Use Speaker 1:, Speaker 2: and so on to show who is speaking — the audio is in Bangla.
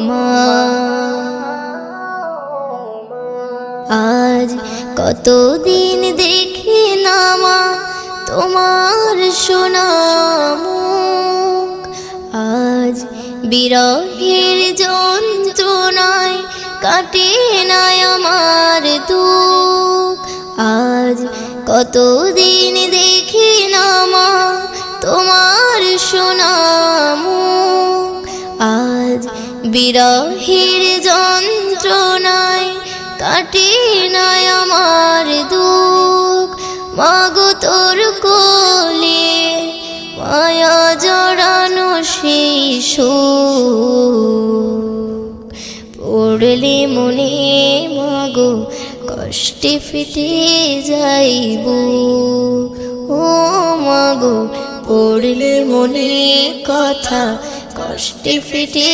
Speaker 1: মা। আজ কতদিন দেখি না মা তোমার সোনা মুখ, আজ বিরহের যন্ত্রণায় কাটে না আমার দুঃখ। আজ কতদিন দেখি না মা তোমার সোনা মুখ, আজ বিরহের যন্ত্রণায় কাটে না আমার দুঃখ। মাগো তোর কোলে মায়া জড়ানো সেই সুখ, পড়লে মনে মাগো কষ্টে ফেটে যাইব। ও মাগো পড়লে মনে কথা কষ্টে ফেটে